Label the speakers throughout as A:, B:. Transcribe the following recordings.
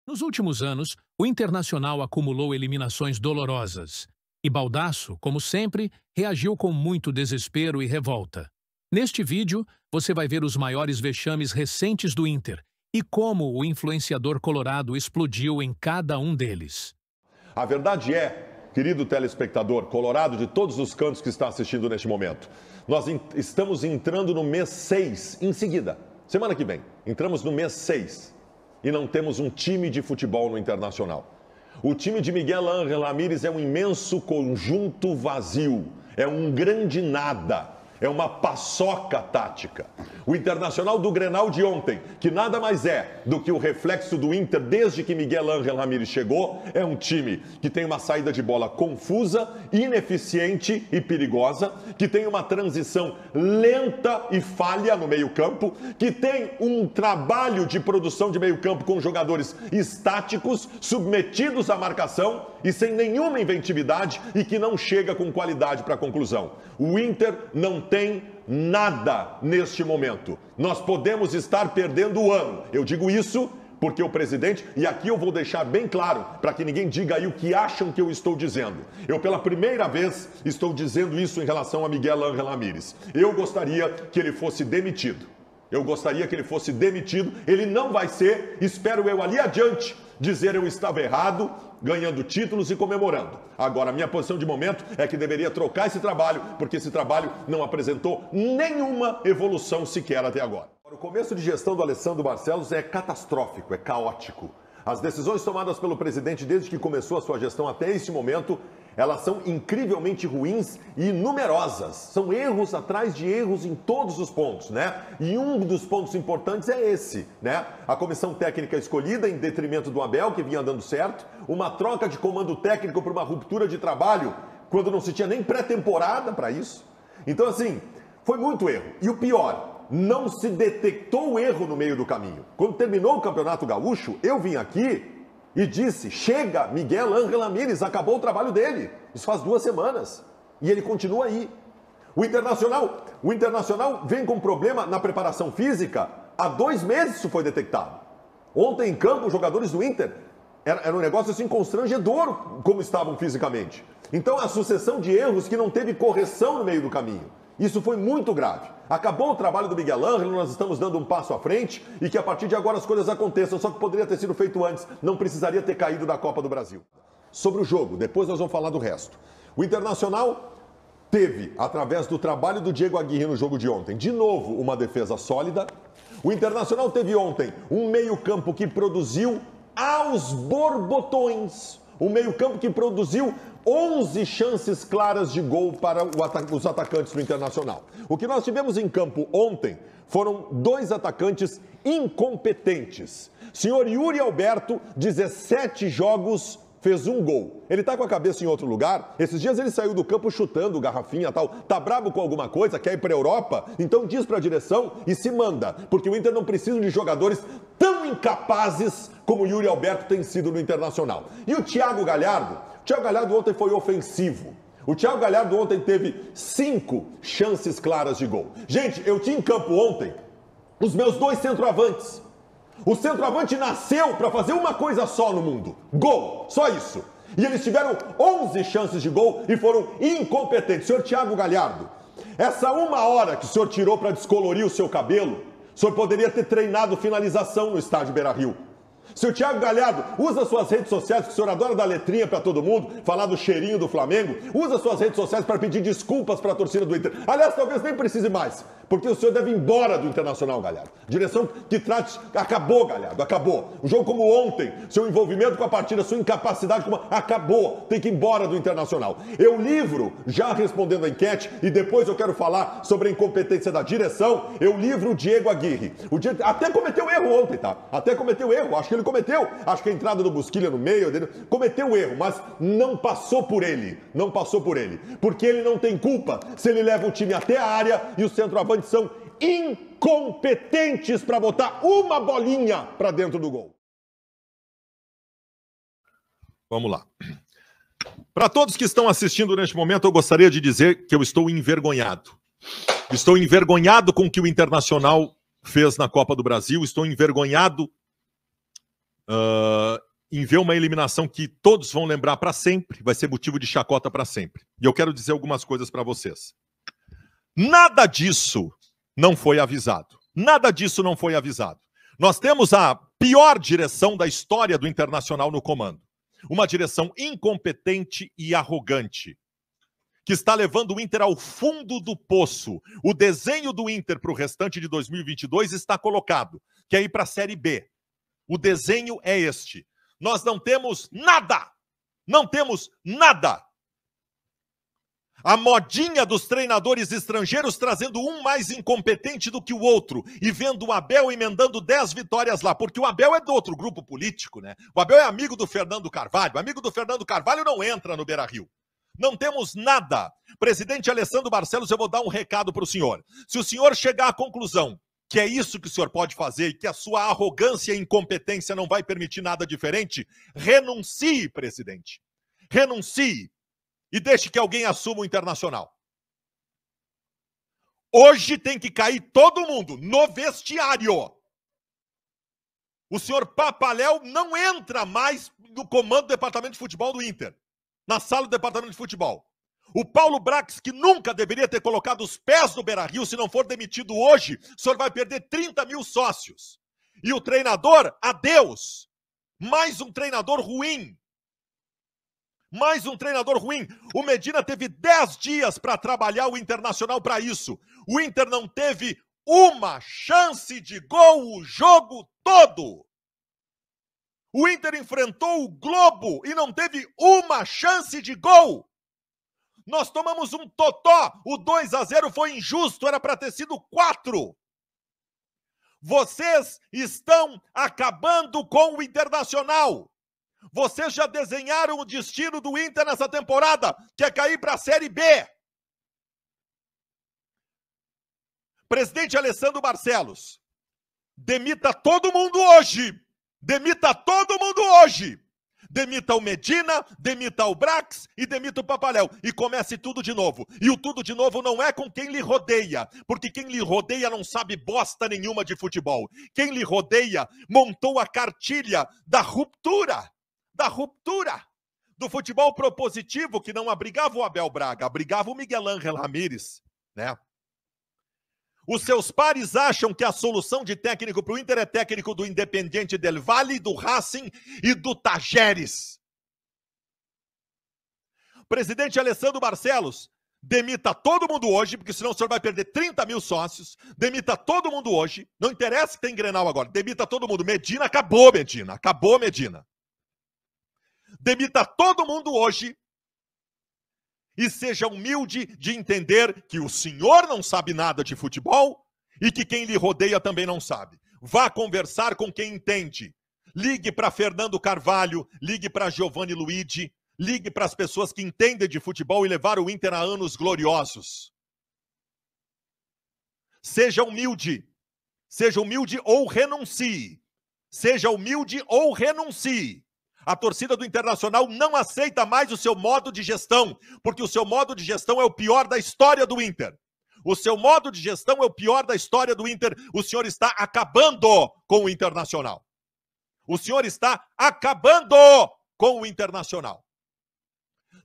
A: Nos últimos anos, o Internacional acumulou eliminações dolorosas. E Baldasso, como sempre, reagiu com muito desespero e revolta. Neste vídeo, você vai ver os maiores vexames recentes do Inter e como o influenciador colorado explodiu em cada um deles.
B: A verdade é, querido telespectador colorado de todos os cantos que está assistindo neste momento, nós estamos entrando no mês 6, em seguida, semana que vem, entramos no mês 6 e não temos um time de futebol no Internacional. O time de Miguel Ángel Ramírez é um imenso conjunto vazio, é um grande nada. É uma paçoca tática. O Internacional do Grenal de ontem, que nada mais é do que o reflexo do Inter desde que Miguel Ángel Ramírez chegou, é um time que tem uma saída de bola confusa, ineficiente e perigosa, que tem uma transição lenta e falha no meio-campo, que tem um trabalho de produção de meio-campo com jogadores estáticos, submetidos à marcação e sem nenhuma inventividade e que não chega com qualidade para a conclusão. O Inter não tem nada neste momento. Nós podemos estar perdendo o ano. Eu digo isso porque o presidente, e aqui eu vou deixar bem claro, para que ninguém diga aí o que acham que eu estou dizendo. Eu pela primeira vez estou dizendo isso em relação a Miguel Ángel Ramírez. Eu gostaria que ele fosse demitido. Ele não vai ser, espero eu ali adiante, dizer eu estava errado, ganhando títulos e comemorando. Agora, a minha posição de momento é que deveria trocar esse trabalho, porque esse trabalho não apresentou nenhuma evolução sequer até agora. O começo de gestão do Alessandro Barcelos é catastrófico, é caótico. As decisões tomadas pelo presidente desde que começou a sua gestão até este momento, elas são incrivelmente ruins e numerosas. São erros atrás de erros em todos os pontos, né? E um dos pontos importantes é esse, né? A comissão técnica escolhida em detrimento do Abel, que vinha dando certo, uma troca de comando técnico por uma ruptura de trabalho, quando não se tinha nem pré-temporada para isso. Então, assim, foi muito erro. E o pior, não se detectou o erro no meio do caminho. Quando terminou o Campeonato Gaúcho, eu vim aqui e disse, chega, Miguel Ángel Ramírez, acabou o trabalho dele. Isso faz 2 semanas. E ele continua aí. O Internacional vem com problema na preparação física. Há 2 meses isso foi detectado. Ontem em campo, os jogadores do Inter, era um negócio assim constrangedor como estavam fisicamente. Então, a sucessão de erros que não teve correção no meio do caminho. Isso foi muito grave. Acabou o trabalho do Miguel Ángel, nós estamos dando um passo à frente e que a partir de agora as coisas aconteçam, só que poderia ter sido feito antes, não precisaria ter caído da Copa do Brasil. Sobre o jogo, depois nós vamos falar do resto. O Internacional teve, através do trabalho do Diego Aguirre no jogo de ontem, de novo uma defesa sólida. O Internacional teve ontem um meio-campo que produziu aos borbotões. Um meio-campo que produziu 11 chances claras de gol para os atacantes do Internacional. O que nós tivemos em campo ontem foram 2 atacantes incompetentes. Senhor Yuri Alberto, 17 jogos, fez 1 gol. Ele tá com a cabeça em outro lugar. Esses dias ele saiu do campo chutando garrafinha e tal. Tá brabo com alguma coisa, quer ir pra Europa? Então diz pra direção e se manda. Porque o Inter não precisa de jogadores tão incapazes como o Yuri Alberto tem sido no Internacional. E o Thiago Galhardo? O Thiago Galhardo ontem foi ofensivo. O Thiago Galhardo ontem teve 5 chances claras de gol. Gente, eu tinha em campo ontem os meus 2 centroavantes. O centroavante nasceu para fazer uma coisa só no mundo: gol, só isso. E eles tiveram 11 chances de gol e foram incompetentes. Senhor Thiago Galhardo, essa 1 hora que o senhor tirou para descolorir o seu cabelo, o senhor poderia ter treinado finalização no estádio Beira-Rio. Seu Thiago Galhardo, usa suas redes sociais, que o senhor adora dar letrinha para todo mundo, falar do cheirinho do Flamengo, usa suas redes sociais para pedir desculpas para a torcida do Inter. Aliás, talvez nem precise mais, porque o senhor deve ir embora do Internacional, Galhardo. Direção que trate... Acabou, Galhardo, acabou. O jogo como ontem, seu envolvimento com a partida, sua incapacidade, acabou. Tem que ir embora do Internacional. Eu livro, já respondendo a enquete, e depois eu quero falar sobre a incompetência da direção, eu livro o Diego Aguirre. O Diego até cometeu erro ontem, tá? Até cometeu erro, acho que ele cometeu. Acho que a entrada do Busquilha no meio dele cometeu erro, mas não passou por ele. Não passou por ele. Porque ele não tem culpa se ele leva o time até a área e os centroavantes são incompetentes para botar uma bolinha para dentro do gol. Vamos lá. Para todos que estão assistindo neste momento, eu gostaria de dizer que eu estou envergonhado. Estou envergonhado com o que o Internacional fez na Copa do Brasil. Estou envergonhado em ver uma eliminação que todos vão lembrar para sempre, vai ser motivo de chacota para sempre. E eu quero dizer algumas coisas para vocês. Nada disso não foi avisado. Nada disso não foi avisado. Nós temos a pior direção da história do Internacional no comando. Uma direção incompetente e arrogante, que está levando o Inter ao fundo do poço. O desenho do Inter para o restante de 2022 está colocado, que é ir para a Série B. O desenho é este. Nós não temos nada. Não temos nada. A modinha dos treinadores estrangeiros trazendo um mais incompetente do que o outro e vendo o Abel emendando 10 vitórias lá, porque o Abel é do outro grupo político, né? O Abel é amigo do Fernando Carvalho. O amigo do Fernando Carvalho não entra no Beira-Rio. Não temos nada. Presidente Alessandro Barcelos, eu vou dar um recado para o senhor. Se o senhor chegar à conclusão que é isso que o senhor pode fazer e que a sua arrogância e incompetência não vai permitir nada diferente, renuncie, presidente. Renuncie e deixe que alguém assuma o Internacional. Hoje tem que cair todo mundo no vestiário. O senhor Papaléu não entra mais no comando do departamento de futebol do Inter, na sala do departamento de futebol. O Paulo Brax, que nunca deveria ter colocado os pés no Beira-Rio, se não for demitido hoje, o senhor vai perder 30 mil sócios. E o treinador, adeus. Mais um treinador ruim. Mais um treinador ruim. O Medina teve 10 dias para trabalhar o Internacional para isso. O Inter não teve uma chance de gol o jogo todo. O Inter enfrentou o Globo e não teve uma chance de gol. Nós tomamos um totó. O 2-0 foi injusto, era para ter sido 4. Vocês estão acabando com o Internacional. Vocês já desenharam o destino do Inter nessa temporada, que é cair para a Série B. Presidente Alessandro Barcelos, demita todo mundo hoje. Demita todo mundo hoje. Demita o Medina, demita o Brax e demita o Papaléu. E comece tudo de novo. E o tudo de novo não é com quem lhe rodeia, porque quem lhe rodeia não sabe bosta nenhuma de futebol. Quem lhe rodeia montou a cartilha da ruptura. Do futebol propositivo, que não abrigava o Abel Braga, abrigava o Miguel Ángel Ramírez, né? Os seus pares acham que a solução de técnico para o Inter é técnico do Independiente del Valle, do Racing e do Tajeres. Presidente Alessandro Barcelos, demita todo mundo hoje, porque senão o senhor vai perder 30 mil sócios. Demita todo mundo hoje. Não interessa que tem Grenal agora. Demita todo mundo. Medina, acabou Medina. Acabou Medina. Demita todo mundo hoje e seja humilde de entender que o senhor não sabe nada de futebol e que quem lhe rodeia também não sabe. Vá conversar com quem entende. Ligue para Fernando Carvalho, ligue para Giovanni Luigi, ligue para as pessoas que entendem de futebol e levaram o Inter a anos gloriosos. Seja humilde ou renuncie. Seja humilde ou renuncie. A torcida do Internacional não aceita mais o seu modo de gestão, porque o seu modo de gestão é o pior da história do Inter. O seu modo de gestão é o pior da história do Inter. O senhor está acabando com o Internacional. O senhor está acabando com o Internacional.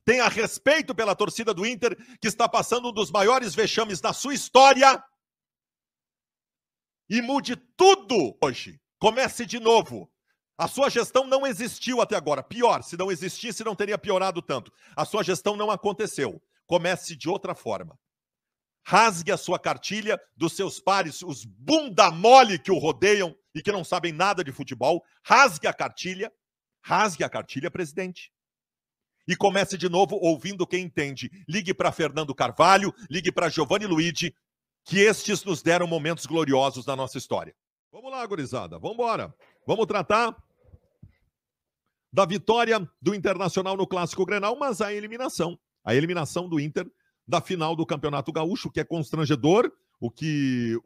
B: Tenha respeito pela torcida do Inter, que está passando um dos maiores vexames da sua história. E mude tudo hoje. Comece de novo. A sua gestão não existiu até agora. Pior, se não existisse, não teria piorado tanto. A sua gestão não aconteceu. Comece de outra forma. Rasgue a sua cartilha dos seus pares, os bunda mole que o rodeiam e que não sabem nada de futebol. Rasgue a cartilha, presidente. E comece de novo ouvindo quem entende. Ligue para Fernando Carvalho, ligue para Giovanni Luigi, que estes nos deram momentos gloriosos na nossa história. Vamos lá, gurizada, vamos embora. Vamos tratar da vitória do Internacional no Clássico Grenal, mas a eliminação do Inter da final do Campeonato Gaúcho, que é constrangedor, o que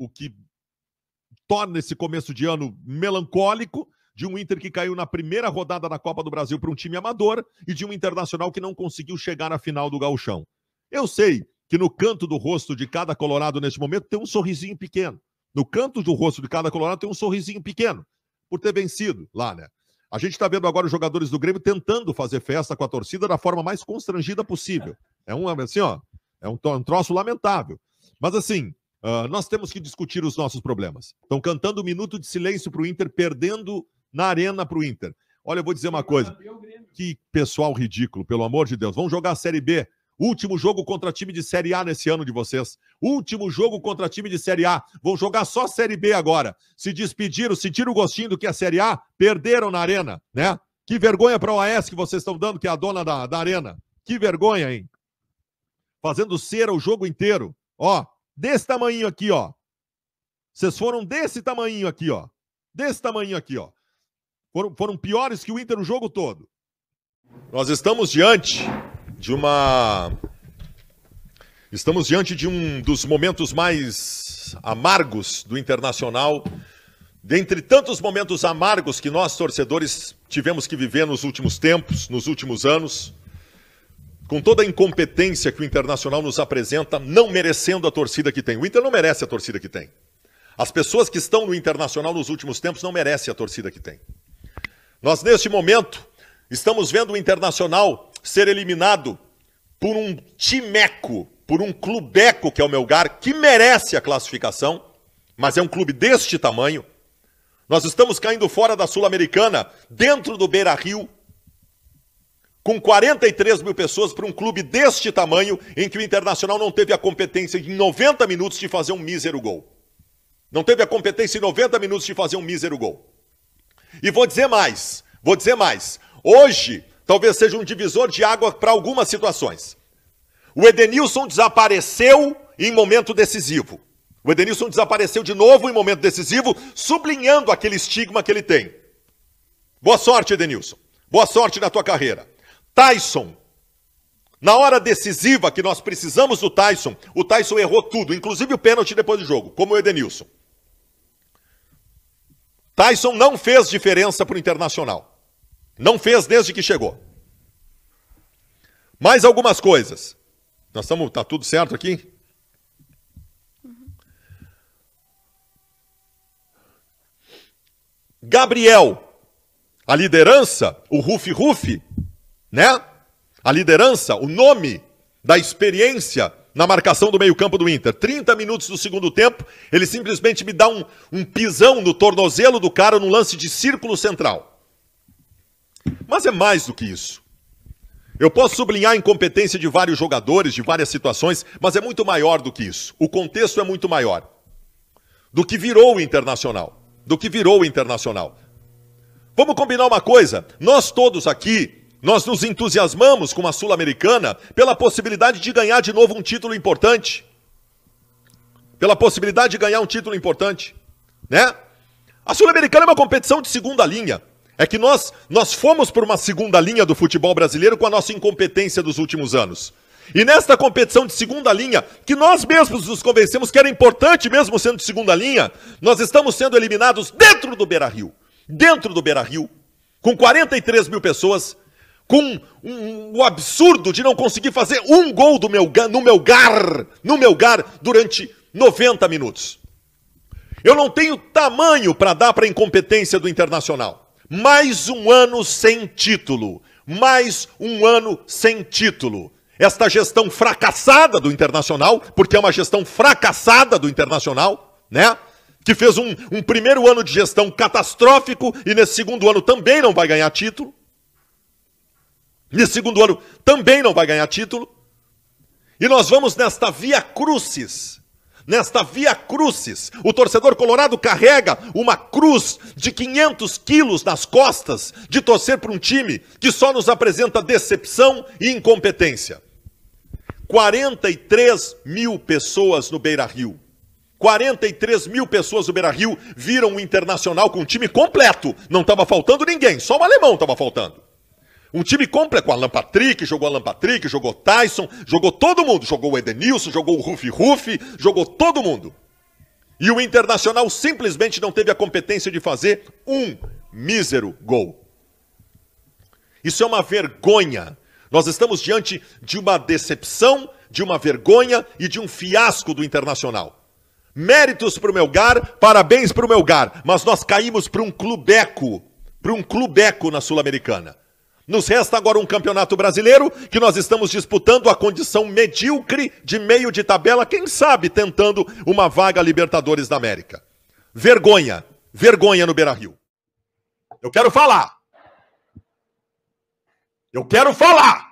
B: torna esse começo de ano melancólico, de um Inter que caiu na primeira rodada da Copa do Brasil para um time amador e de um Internacional que não conseguiu chegar à final do Gauchão. Eu sei que no canto do rosto de cada colorado neste momento tem um sorrisinho pequeno. No canto do rosto de cada colorado tem um sorrisinho pequeno, por ter vencido lá, né? A gente está vendo agora os jogadores do Grêmio tentando fazer festa com a torcida da forma mais constrangida possível. É assim, ó, é um troço lamentável. Mas assim, nós temos que discutir os nossos problemas. Estão cantando um minuto de silêncio para o Inter, perdendo na arena para o Inter. Olha, eu vou dizer uma coisa. Que pessoal ridículo, pelo amor de Deus. Vamos jogar a Série B. Último jogo contra time de Série A nesse ano de vocês. Último jogo contra time de Série A. Vão jogar só Série B agora. Se despediram, sentiram o gostinho do que é Série A, perderam na arena, né? Que vergonha para a OAS que vocês estão dando, que é a dona da arena. Que vergonha, hein? Fazendo cera o jogo inteiro. Ó, desse tamanho aqui, ó. Vocês foram desse tamanho aqui, ó. Desse tamanho aqui, ó. Foram piores que o Inter o jogo todo. Nós estamos diante de um dos momentos mais amargos do Internacional, dentre tantos momentos amargos que nós, torcedores, tivemos que viver nos últimos tempos, nos últimos anos, com toda a incompetência que o Internacional nos apresenta, não merecendo a torcida que tem. O Inter não merece a torcida que tem. As pessoas que estão no Internacional nos últimos tempos não merecem a torcida que tem. Nós, neste momento, estamos vendo o Internacional ser eliminado por um timeco, por um clubeco que é o Melgar, que merece a classificação, mas é um clube deste tamanho. Nós estamos caindo fora da Sul-Americana, dentro do Beira-Rio, com 43 mil pessoas para um clube deste tamanho, em que o Internacional não teve a competência em 90 minutos de fazer um mísero gol. Não teve a competência em 90 minutos de fazer um mísero gol. E vou dizer mais. Hoje, talvez seja um divisor de água para algumas situações. O Edenilson desapareceu em momento decisivo. O Edenilson desapareceu de novo em momento decisivo, sublinhando aquele estigma que ele tem. Boa sorte, Edenilson. Boa sorte na tua carreira. Taison. Na hora decisiva que nós precisamos do Taison, o Taison errou tudo, inclusive o pênalti depois do jogo, como o Edenilson. Taison não fez diferença para o Internacional. Não fez desde que chegou. Mais algumas coisas. Tá tudo certo aqui? Gabriel, a liderança, o Rufi, né? A liderança, o nome da experiência na marcação do meio-campo do Inter. 30 minutos do segundo tempo, ele simplesmente me dá um pisão no tornozelo do cara num lance de círculo central. Mas é mais do que isso. Eu posso sublinhar a incompetência de vários jogadores, de várias situações, mas é muito maior do que isso. O contexto é muito maior do que virou o Internacional. Vamos combinar uma coisa. Nós todos aqui, nós nos entusiasmamos com a Sul-Americana pela possibilidade de ganhar de novo um título importante. Né? A Sul-Americana é uma competição de segunda linha. É que nós fomos por uma segunda linha do futebol brasileiro com a nossa incompetência dos últimos anos. E nesta competição de segunda linha, que nós mesmos nos convencemos que era importante mesmo sendo de segunda linha, nós estamos sendo eliminados dentro do Beira-Rio, com 43 mil pessoas, com o absurdo de não conseguir fazer um gol no Melgar durante 90 minutos. Eu não tenho tamanho para dar para a incompetência do Internacional. Mais um ano sem título. Esta gestão fracassada do Internacional, porque é uma gestão fracassada do Internacional, né? Que fez um primeiro ano de gestão catastrófico e nesse segundo ano também não vai ganhar título. E nós vamos nesta via crucis. O torcedor colorado carrega uma cruz de 500 quilos nas costas de torcer para um time que só nos apresenta decepção e incompetência. 43 mil pessoas no Beira-Rio. 43 mil pessoas no Beira-Rio viram o Internacional com um time completo. Não estava faltando ninguém, só o alemão estava faltando. Um time completo, com Alan Patrick, jogou Taison, jogou todo mundo. Jogou o Edenilson, jogou o Rufi, jogou todo mundo. E o Internacional simplesmente não teve a competência de fazer um mísero gol. Isso é uma vergonha. Nós estamos diante de uma decepção, de uma vergonha e de um fiasco do Internacional. Méritos para o Melgar, parabéns para o Melgar, mas nós caímos para um clubeco para um clubeco na Sul-Americana. Nos resta agora um campeonato brasileiro que nós estamos disputando a condição medíocre de meio de tabela, quem sabe tentando uma vaga a Libertadores da América. Vergonha, vergonha no Beira-Rio. Eu quero falar. Eu quero falar.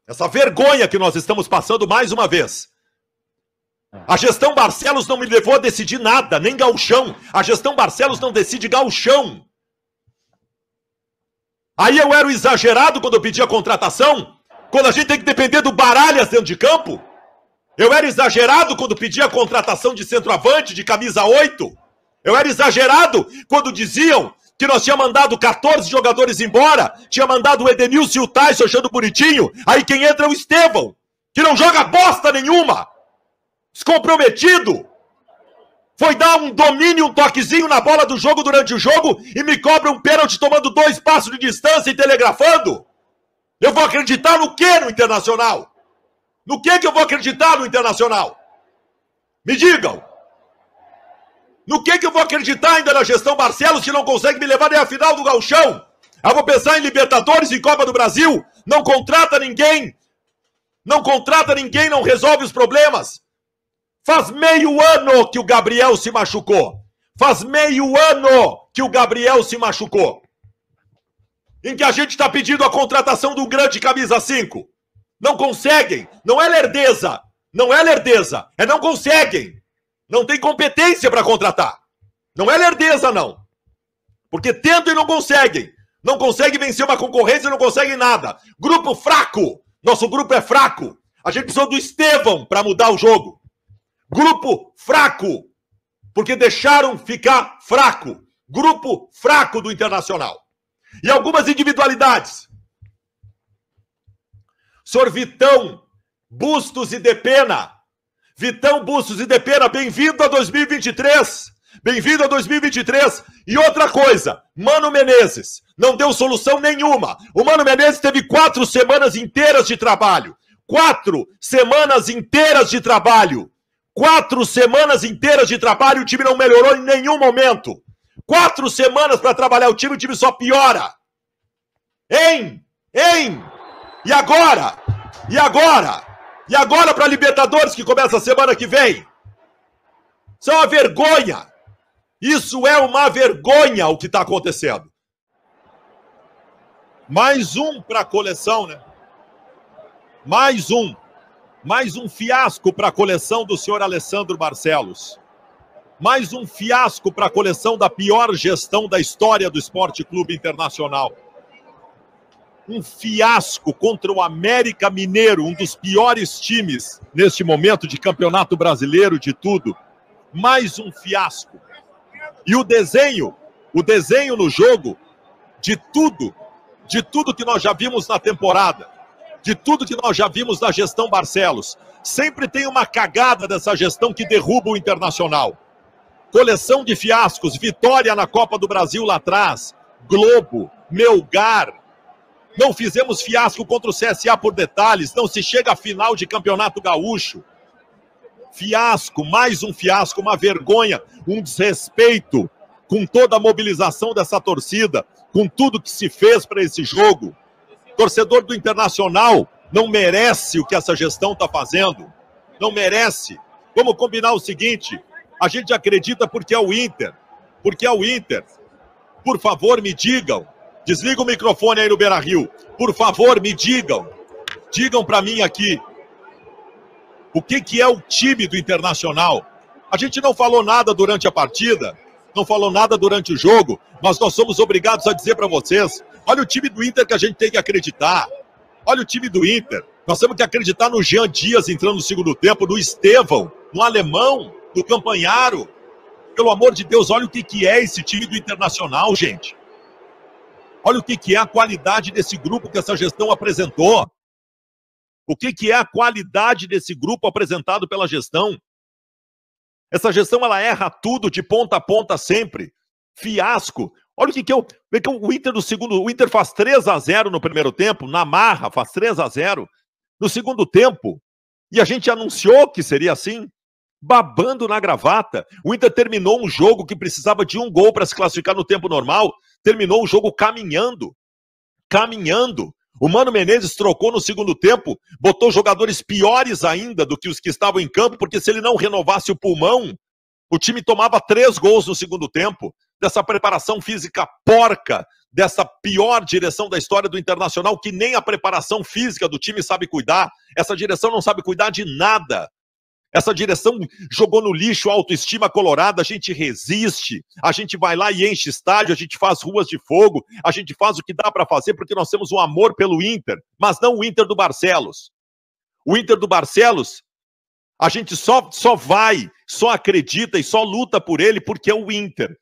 B: Essa vergonha que nós estamos passando mais uma vez. A gestão Barcelos não me levou a decidir nada, nem gauchão. A gestão Barcelos não decide gauchão. Aí eu era o exagerado quando eu pedi a contratação, quando a gente tem que depender do Baralhas dentro de campo. Eu era exagerado quando pedi a contratação de centroavante, de camisa 8. Eu era exagerado quando diziam que nós tínhamos mandado 14 jogadores embora, tinha mandado o Edenilson e o Tyson achando bonitinho, aí quem entra é o Estevão, que não joga bosta nenhuma, descomprometido. Foi dar um domínio, um toquezinho na bola do jogo durante o jogo e me cobra um pênalti tomando 2 passos de distância e telegrafando? Eu vou acreditar no quê no Internacional? No que eu vou acreditar no Internacional? Me digam. No que eu vou acreditar ainda na gestão Barcelos que não consegue me levar nem à final do Gauchão? Eu vou pensar em Libertadores e Copa do Brasil? Não contrata ninguém. Não contrata ninguém, não resolve os problemas. Faz meio ano que o Gabriel se machucou. Faz meio ano que o Gabriel se machucou. Em que a gente está pedindo a contratação do grande camisa 5. Não conseguem. Não é lerdeza. Não é lerdeza. É não conseguem. Não tem competência para contratar. Não é lerdeza, não. Porque tentam e não conseguem. Não conseguem vencer uma concorrência e não conseguem nada. Grupo fraco. Nosso grupo é fraco. A gente precisou do Estevão para mudar o jogo. Grupo fraco, porque deixaram ficar fraco. Grupo fraco do Internacional. E algumas individualidades. Senhor Vitão, Bustos e Depena. Vitão, Bustos e Depena, bem-vindo a 2023. Bem-vindo a 2023. E outra coisa, Mano Menezes, não deu solução nenhuma. O Mano Menezes teve 4 semanas inteiras de trabalho. 4 semanas inteiras de trabalho. 4 semanas inteiras de trabalho, o time não melhorou em nenhum momento. 4 semanas para trabalhar o time só piora. Hein? E agora? E agora? E agora para a Libertadores, que começa a semana que vem? Isso é uma vergonha. Isso é uma vergonha o que está acontecendo. Mais um para a coleção, né? Mais um fiasco para a coleção do senhor Alessandro Barcelos. Mais um fiasco para a coleção da pior gestão da história do Esporte Clube Internacional. Um fiasco contra o América Mineiro, um dos piores times neste momento de campeonato brasileiro, de tudo. Mais um fiasco. E o desenho no jogo de tudo que nós já vimos na temporada. De tudo que nós já vimos na gestão Barcelos. Sempre tem uma cagada dessa gestão que derruba o Internacional. Coleção de fiascos, vitória na Copa do Brasil lá atrás, Globo, Melgar. Não fizemos fiasco contra o CSA por detalhes, não se chega à final de Campeonato Gaúcho. Fiasco, mais um fiasco, uma vergonha, um desrespeito com toda a mobilização dessa torcida, com tudo que se fez para esse jogo. Torcedor do Internacional não merece o que essa gestão está fazendo. Não merece. Vamos combinar o seguinte, a gente acredita porque é o Inter. Porque é o Inter. Por favor, me digam. Desliga o microfone aí no Beira-Rio. Por favor, me digam. Digam para mim aqui. O que é o time do Internacional? A gente não falou nada durante a partida. Não falou nada durante o jogo. Mas nós somos obrigados a dizer para vocês. Olha o time do Inter que a gente tem que acreditar. Olha o time do Inter. Nós temos que acreditar no Jean Dias entrando no segundo tempo, no Estevão, no Alemão, no Campanharo. Pelo amor de Deus, olha o que é esse time do Internacional, gente. Olha o que é a qualidade desse grupo que essa gestão apresentou. O que é a qualidade desse grupo apresentado pela gestão. Essa gestão, ela erra tudo de ponta a ponta sempre. Fiasco. Olha o que é o Inter do segundo. O Inter faz 3-0 no primeiro tempo, na marra, faz 3-0 no segundo tempo. E a gente anunciou que seria assim.
C: babando na gravata. O Inter terminou um jogo que precisava de um gol para se classificar no tempo normal, terminou o jogo caminhando. O Mano Menezes trocou no segundo tempo, botou jogadores piores ainda do que os que estavam em campo, porque se ele não renovasse o pulmão, o time tomava 3 gols no segundo tempo, dessa preparação física porca, dessa pior direção da história do Internacional, que nem a preparação física do time sabe cuidar. Essa direção não sabe cuidar de nada. Essa direção jogou no lixo a autoestima colorada, a gente resiste, a gente vai lá e enche estádio, a gente faz ruas de fogo, a gente faz o que dá para fazer porque nós temos um amor pelo Inter, mas não o Inter do Barcelos. O Inter do Barcelos, a gente só vai, só acredita e só luta por ele porque é o Inter.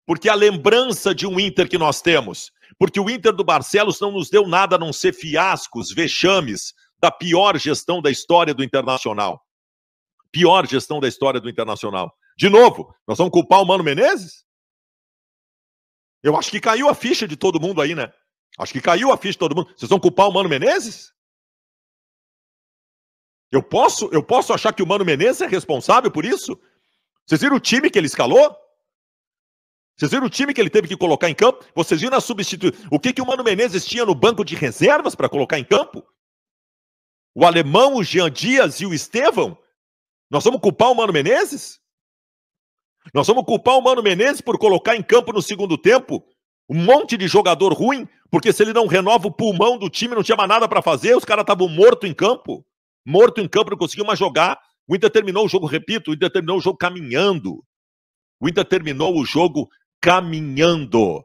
C: Porque é a lembrança de um Inter que nós temos. Porque o Inter do Barcelos não nos deu nada a não ser fiascos, vexames da pior gestão da história do Internacional. Pior gestão da história do Internacional. De novo, nós vamos culpar o Mano Menezes? Eu acho que caiu a ficha de todo mundo aí, né? Acho que caiu a ficha de todo mundo. Vocês vão culpar o Mano Menezes? Eu posso achar que o Mano Menezes é responsável por isso? Vocês viram o time que ele escalou? Vocês viram o time que ele teve que colocar em campo? Vocês viram a substituição? O que o Mano Menezes tinha no banco de reservas para colocar em campo? O alemão, o Jean Dias e o Estevão? Nós vamos culpar o Mano Menezes? Nós vamos culpar o Mano Menezes por colocar em campo no segundo tempo um monte de jogador ruim, porque se ele não renova o pulmão do time, não tinha mais nada para fazer, os caras estavam mortos em campo. Morto em campo, não conseguiam mais jogar. O Inter terminou o jogo, repito, o Inter terminou o jogo caminhando. O Inter terminou o jogo caminhando.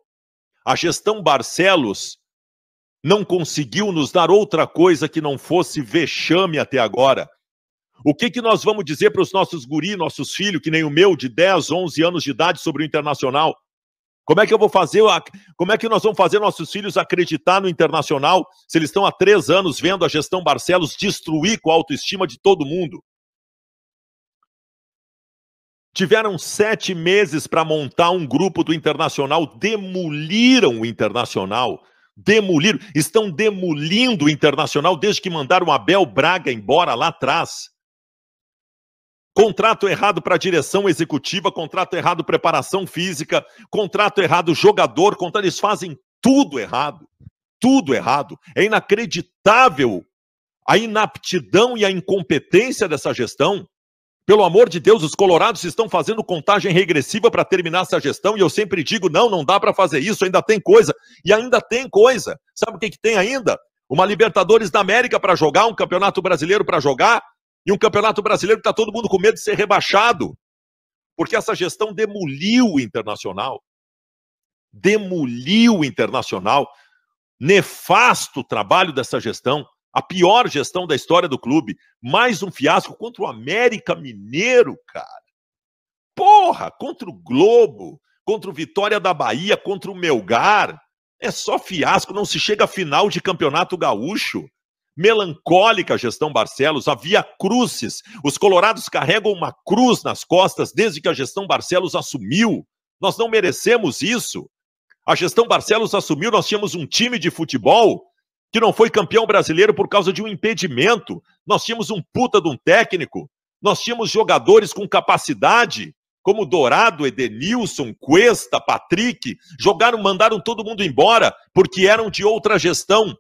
C: A gestão Barcelos não conseguiu nos dar outra coisa que não fosse vexame até agora. O que nós vamos dizer para os nossos guri, nossos filhos, que nem o meu, de 10, 11 anos de idade, sobre o Internacional? Como é que eu vou fazer, como é que nós vamos fazer nossos filhos acreditar no Internacional se eles estão há 3 anos vendo a gestão Barcelos destruir com a autoestima de todo mundo? Tiveram 7 meses para montar um grupo do Internacional, demoliram o Internacional, estão demolindo o Internacional desde que mandaram o Abel Braga embora lá atrás. Contrato errado para a direção executiva, contrato errado preparação física, contrato errado jogador, eles fazem tudo errado. Tudo errado. É inacreditável a inaptidão e a incompetência dessa gestão. Pelo amor de Deus, os colorados estão fazendo contagem regressiva para terminar essa gestão e eu sempre digo, não dá para fazer isso, ainda tem coisa. E ainda tem coisa. Sabe o que tem ainda? Uma Libertadores da América para jogar, um Campeonato Brasileiro para jogar, e um Campeonato Brasileiro que está todo mundo com medo de ser rebaixado. Porque essa gestão demoliu o Internacional. Demoliu o Internacional. Nefasto o trabalho dessa gestão. A pior gestão da história do clube. Mais um fiasco contra o América Mineiro, cara. Porra, contra o Globo, contra o Vitória da Bahia, contra o Melgar. É só fiasco, não se chega à final de Campeonato Gaúcho. Melancólica a gestão Barcelos, havia cruzes. Os colorados carregam uma cruz nas costas desde que a gestão Barcelos assumiu. Nós não merecemos isso. A gestão Barcelos assumiu, nós tínhamos um time de futebol que não foi campeão brasileiro por causa de um impedimento. Nós tínhamos um puta de um técnico. Nós tínhamos jogadores com capacidade, como Dourado, Edenilson, Cuesta, Patrick. Mandaram todo mundo embora porque eram de outra gestão.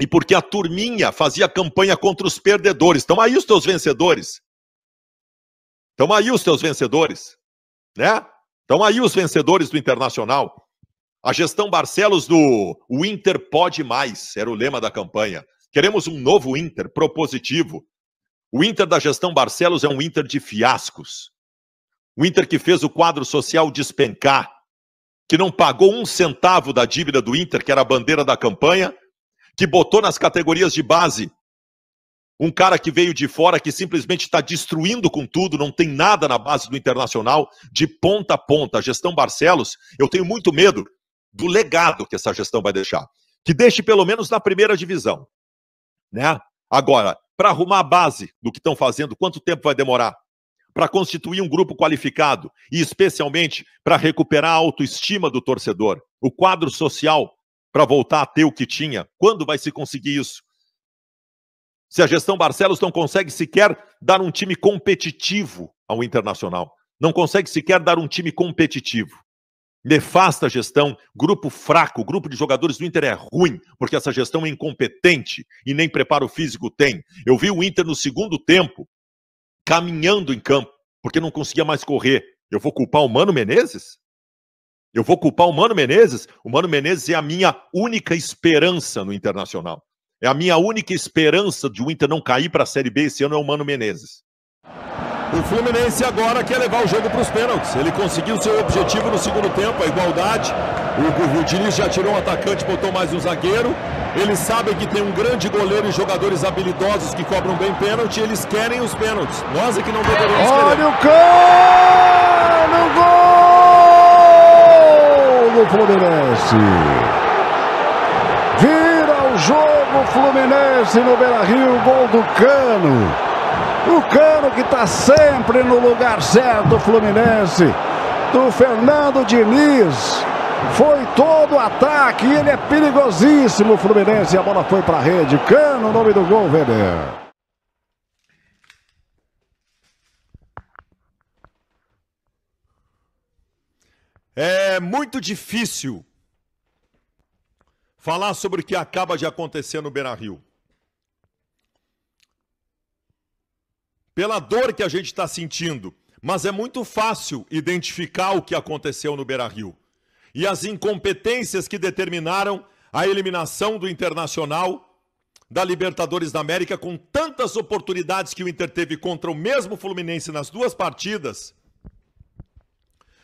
C: E porque a turminha fazia campanha contra os perdedores. Estão aí os teus vencedores. Estão aí os teus vencedores. Né? Estão aí os vencedores do Internacional. A gestão Barcelos o Inter pode mais, era o lema da campanha. Queremos um novo Inter, propositivo. O Inter da gestão Barcelos é um Inter de fiascos. O Inter que fez o quadro social despencar, que não pagou 1 centavo da dívida do Inter, que era a bandeira da campanha, que botou nas categorias de base um cara que veio de fora, que simplesmente está destruindo com tudo, não tem nada na base do Internacional, de ponta a ponta. A gestão Barcelos, eu tenho muito medo do legado que essa gestão vai deixar. Que deixe pelo menos na primeira divisão. Né? Agora, para arrumar a base do que estão fazendo, quanto tempo vai demorar? Para constituir um grupo qualificado e especialmente para recuperar a autoestima do torcedor, o quadro social, para voltar a ter o que tinha. Quando vai se conseguir isso? Se a gestão Barcelos não consegue sequer dar um time competitivo ao Internacional. Não consegue sequer dar um time competitivo. Nefasta gestão, grupo fraco, grupo de jogadores do Inter é ruim, porque essa gestão é incompetente e nem preparo físico tem. Eu vi o Inter no segundo tempo caminhando em campo, porque não conseguia mais correr. Eu vou culpar o Mano Menezes? Eu vou culpar o Mano Menezes? O Mano Menezes é a minha única esperança no Internacional. É a minha única esperança de o Inter não cair para a Série B esse ano é o Mano Menezes.
B: O Fluminense agora quer levar o jogo para os pênaltis. Ele conseguiu seu objetivo no segundo tempo, a igualdade. O Diniz já tirou um atacante, botou mais um zagueiro. Eles sabem que tem um grande goleiro e jogadores habilidosos que cobram bem pênalti. Eles querem os pênaltis. Nós é que não deveríamos querer.
D: Olha o gol do Fluminense. Vira o jogo Fluminense no Beira-Rio, gol do Cano. O Cano que está sempre no lugar certo, Fluminense, do Fernando Diniz. Foi todo o ataque, ele é perigosíssimo, Fluminense. A bola foi para a rede. Cano, o nome do gol, Weber.
B: É muito difícil falar sobre o que acaba de acontecer no Beira-Rio. Pela dor que a gente está sentindo, mas é muito fácil identificar o que aconteceu no Beira-Rio e as incompetências que determinaram a eliminação do Internacional da Libertadores da América, com tantas oportunidades que o Inter teve contra o mesmo Fluminense nas duas partidas,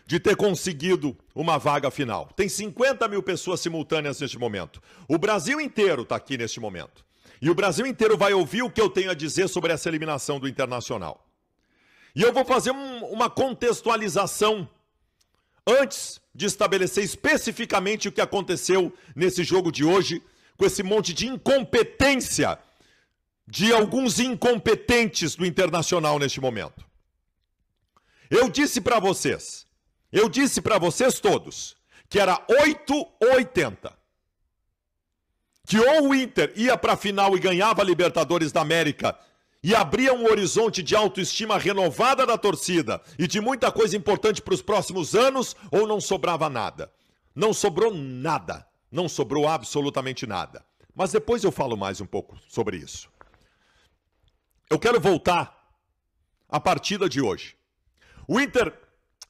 B: de ter conseguido uma vaga final. Tem 50 mil pessoas simultâneas neste momento. O Brasil inteiro está aqui neste momento. E o Brasil inteiro vai ouvir o que eu tenho a dizer sobre essa eliminação do Internacional. E eu vou fazer uma contextualização antes de estabelecer especificamente o que aconteceu nesse jogo de hoje, com esse monte de incompetência de alguns incompetentes do Internacional neste momento. Eu disse para vocês todos, que era 8 ou 80. Que ou o Inter ia para a final e ganhava a Libertadores da América e abria um horizonte de autoestima renovada da torcida e de muita coisa importante para os próximos anos, ou não sobrava nada. Não sobrou nada. Não sobrou absolutamente nada. Mas depois eu falo mais um pouco sobre isso. Eu quero voltar à partida de hoje. O Inter,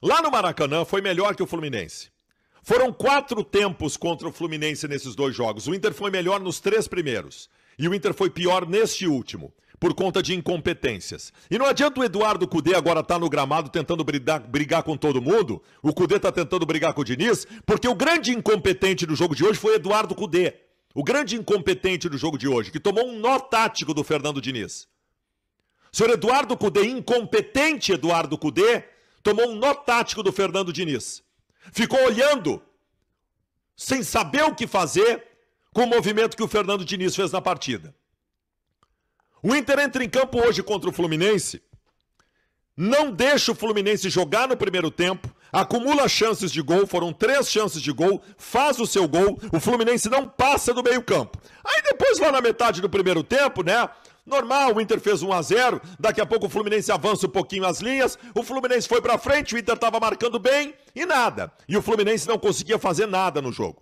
B: lá no Maracanã, foi melhor que o Fluminense. Foram 4 tempos contra o Fluminense nesses 2 jogos. O Inter foi melhor nos 3 primeiros. E o Inter foi pior neste último, por conta de incompetências. E não adianta o Eduardo Cudê agora estar no gramado tentando brigar com todo mundo. O Cudê está tentando brigar com o Diniz, porque o grande incompetente do jogo de hoje foi Eduardo Cudê. O grande incompetente do jogo de hoje, que tomou um nó tático do Fernando Diniz. O senhor Eduardo Cudê, incompetente Eduardo Cudê, tomou um nó tático do Fernando Diniz. Ficou olhando, sem saber o que fazer, com o movimento que o Fernando Diniz fez na partida. O Inter entra em campo hoje contra o Fluminense, não deixa o Fluminense jogar no primeiro tempo, acumula chances de gol, foram 3 chances de gol, faz o seu gol, o Fluminense não passa do meio campo. Aí depois, lá na metade do primeiro tempo, né? Normal, o Inter fez 1-0, daqui a pouco o Fluminense avança um pouquinho as linhas, o Fluminense foi pra frente, o Inter estava marcando bem e nada. E o Fluminense não conseguia fazer nada no jogo.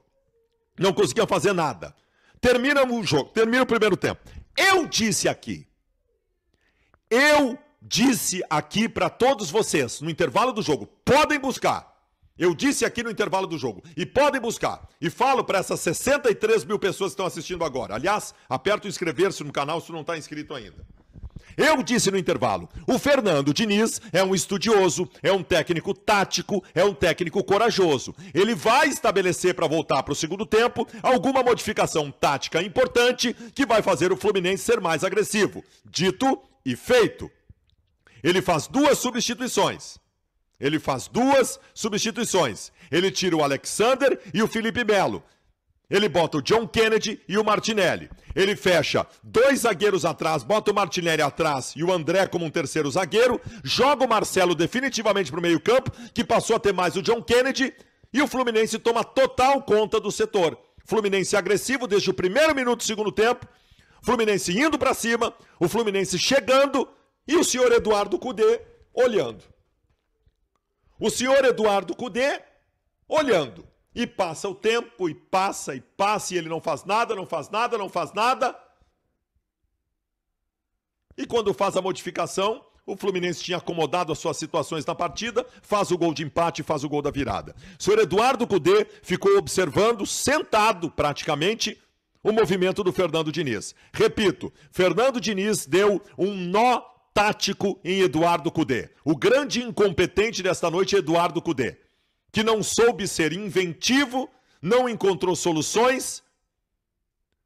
B: Não conseguia fazer nada. Termina o jogo, termina o primeiro tempo. Eu disse aqui para todos vocês, no intervalo do jogo, podem buscar. Eu disse aqui no intervalo do jogo, e podem buscar. E falo para essas 63 mil pessoas que estão assistindo agora. Aliás, aperta o inscrever-se no canal se não está inscrito ainda. Eu disse no intervalo, o Fernando Diniz é um estudioso, é um técnico tático, é um técnico corajoso. Ele vai estabelecer para voltar para o segundo tempo alguma modificação tática importante que vai fazer o Fluminense ser mais agressivo. Dito e feito. Ele faz 2 substituições. Ele tira o Alexander e o Felipe Melo. Ele bota o John Kennedy e o Martinelli. Ele fecha 2 zagueiros atrás, bota o Martinelli atrás e o André como um terceiro zagueiro, joga o Marcelo definitivamente para o meio campo, que passou a ter mais o John Kennedy, e o Fluminense toma total conta do setor. Fluminense agressivo desde o primeiro minuto do segundo tempo, Fluminense indo para cima, o Fluminense chegando, e o senhor Eduardo Cudê olhando. O senhor Eduardo Cudê, olhando. E passa o tempo, e passa, e ele não faz nada, não faz nada, não faz nada. E quando faz a modificação, o Fluminense tinha acomodado as suas situações na partida, faz o gol de empate e faz o gol da virada. O senhor Eduardo Cudê ficou observando, sentado praticamente, o movimento do Fernando Diniz. Repito, Fernando Diniz deu um nó tático em Eduardo Cudê. O grande incompetente desta noite é Eduardo Cudê, que não soube ser inventivo, não encontrou soluções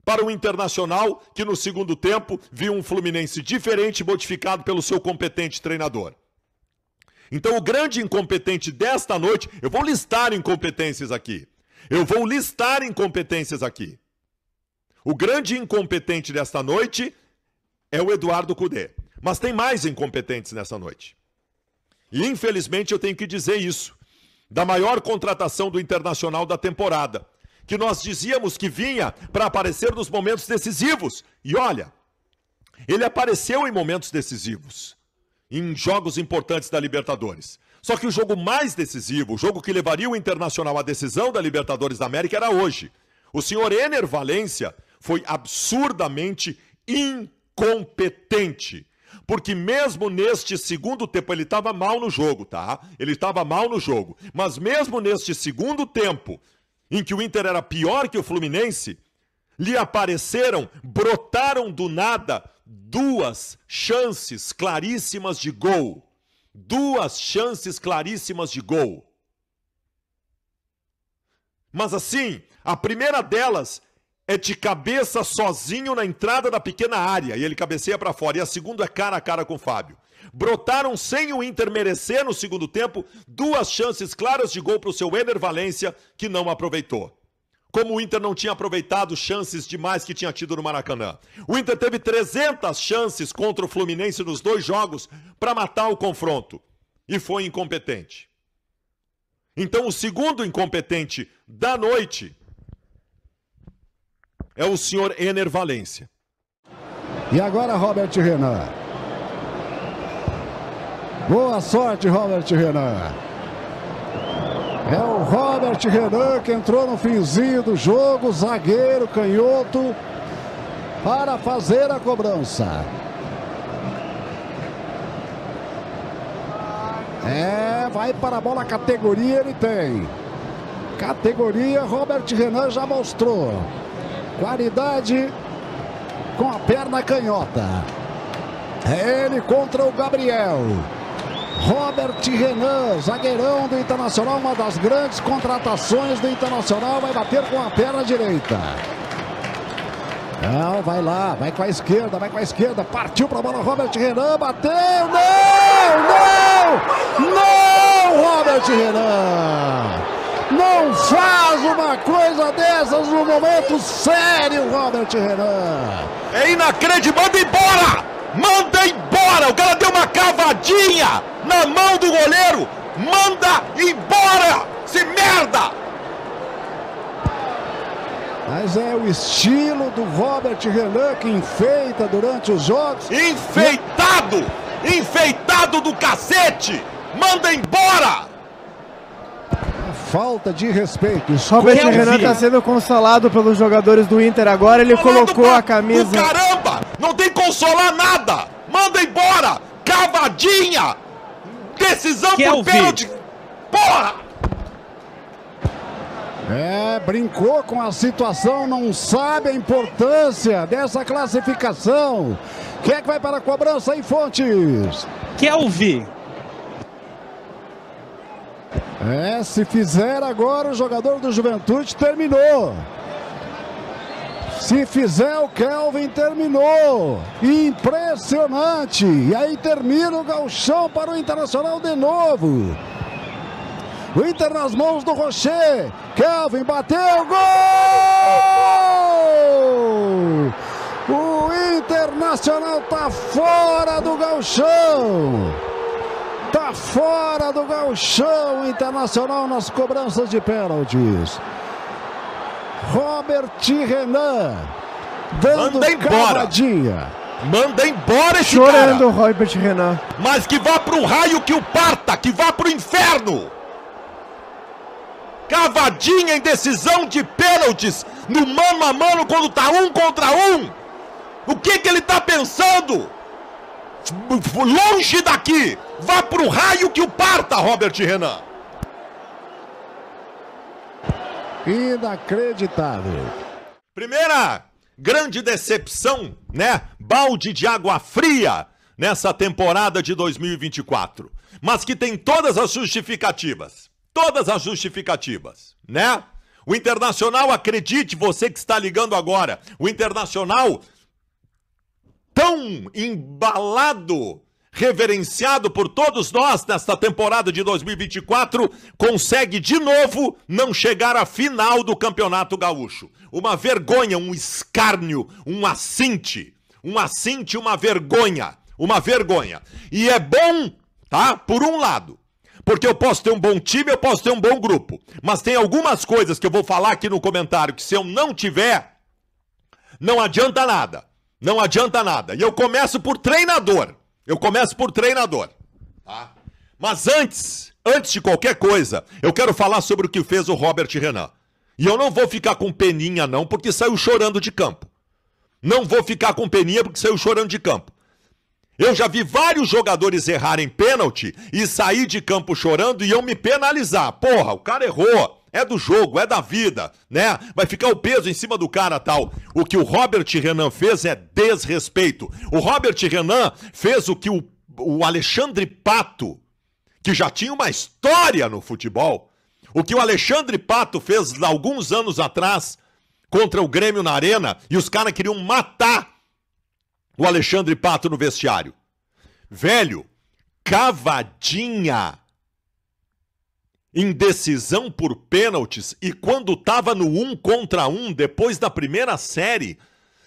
B: para o Internacional, que no segundo tempo viu um Fluminense diferente, modificado pelo seu competente treinador. Então o grande incompetente desta noite, eu vou listar incompetências aqui. O grande incompetente desta noite é o Eduardo Cudê. Mas tem mais incompetentes nessa noite. E infelizmente eu tenho que dizer isso. Da maior contratação do Internacional da temporada, que nós dizíamos que vinha para aparecer nos momentos decisivos. E olha, ele apareceu em momentos decisivos, em jogos importantes da Libertadores. Só que o jogo mais decisivo, o jogo que levaria o Internacional à decisão da Libertadores da América era hoje. O senhor Ener Valencia foi absurdamente incompetente. Porque mesmo neste segundo tempo, ele estava mal no jogo, tá? Ele estava mal no jogo. Mas mesmo neste segundo tempo, em que o Inter era pior que o Fluminense, lhe apareceram, brotaram do nada, duas chances claríssimas de gol. Mas assim, a primeira delas é de cabeça sozinho na entrada da pequena área, e ele cabeceia para fora. E a segunda é cara a cara com o Fábio. Brotaram sem o Inter merecer no segundo tempo duas chances claras de gol para o seu Ener Valencia, que não aproveitou. Como o Inter não tinha aproveitado chances demais que tinha tido no Maracanã. O Inter teve 300 chances contra o Fluminense nos 2 jogos para matar o confronto. E foi incompetente. Então o segundo incompetente da noite é o senhor Ener Valencia.
D: E agora Robert Renan. Boa sorte, Robert Renan. É o Robert Renan que entrou no finzinho do jogo, zagueiro, canhoto, para fazer a cobrança. Vai para a bola, categoria ele tem. Categoria, Robert Renan já mostrou. Qualidade com a perna canhota. É ele contra o Gabriel. Robert Renan, zagueirão do Internacional, uma das grandes contratações do Internacional, vai bater com a perna direita. Não, vai lá, vai com a esquerda, partiu para a bola, Robert Renan, bateu, não, Robert Renan, não faz uma coisa dessas no momento sério, Robert Renan.
C: É inacreditável, manda embora, o cara deu uma cavadinha na mão do goleiro, manda embora, se merda!
D: Mas é o estilo do Robert Renan que enfeita durante os jogos.
C: Enfeitado do cacete! Manda embora!
D: Falta de respeito.
E: Robert Renan está sendo consolado pelos jogadores do Inter agora. Ele colocou a camisa.
C: Caramba! Não tem que consolar nada! Manda embora! Cavadinha! Decisão por pênalti! Porra!
D: Brincou com a situação, não sabe a importância dessa classificação. Quem é que vai para a cobrança aí, Fontes?
F: Kelvin.
D: Se fizer agora, o jogador do Juventude terminou. Se fizer, o Kelvin terminou. Impressionante. E aí termina o gauchão para o Internacional de novo. O Inter nas mãos do Rocher. Kelvin bateu, gol! O Internacional está fora do gauchão. Está fora do gauchão Internacional nas cobranças de pênaltis. Robert Renan dando cavadinha.
C: Manda embora esse
E: Chorando o
C: cara.
E: Robert Renan.
C: Mas que vá pro raio que o parta, que vá pro inferno. Cavadinha em decisão de pênaltis no mano a mano quando tá 1 contra 1. O que ele tá pensando? Longe daqui. Vá pro raio que o parta, Robert Renan.
D: Inacreditável.
C: Primeira grande decepção, né? Balde de água fria nessa temporada de 2024. Mas que tem todas as justificativas. Todas as justificativas, né? O Internacional, acredite, você que está ligando agora, o Internacional, tão embalado, reverenciado por todos nós nesta temporada de 2024, consegue de novo não chegar à final do Campeonato Gaúcho. Uma vergonha, um escárnio, um assinte, uma vergonha, uma vergonha. E é bom, tá? Por um lado, porque eu posso ter um bom time, eu posso ter um bom grupo. Mas tem algumas coisas que eu vou falar aqui no comentário que se eu não tiver, não adianta nada. Não adianta nada. E eu começo por treinador. Tá? Mas antes de qualquer coisa, eu quero falar sobre o que fez o Robert Renan. E eu não vou ficar com peninha não, porque saiu chorando de campo. Não vou ficar com peninha porque saiu chorando de campo. Eu já vi vários jogadores errarem pênalti e sair de campo chorando e eu me penalizar. Porra, o cara errou. É do jogo, é da vida, né? Vai ficar o peso em cima do cara, tal. O que o Robert Renan fez é desrespeito. O Robert Renan fez o que o Alexandre Pato, que já tinha uma história no futebol, o que o Alexandre Pato fez alguns anos atrás contra o Grêmio na Arena e os caras queriam matar o Alexandre Pato no vestiário. Velho, cavadinha em decisão por pênaltis e quando tava no 1 contra 1 depois da primeira série,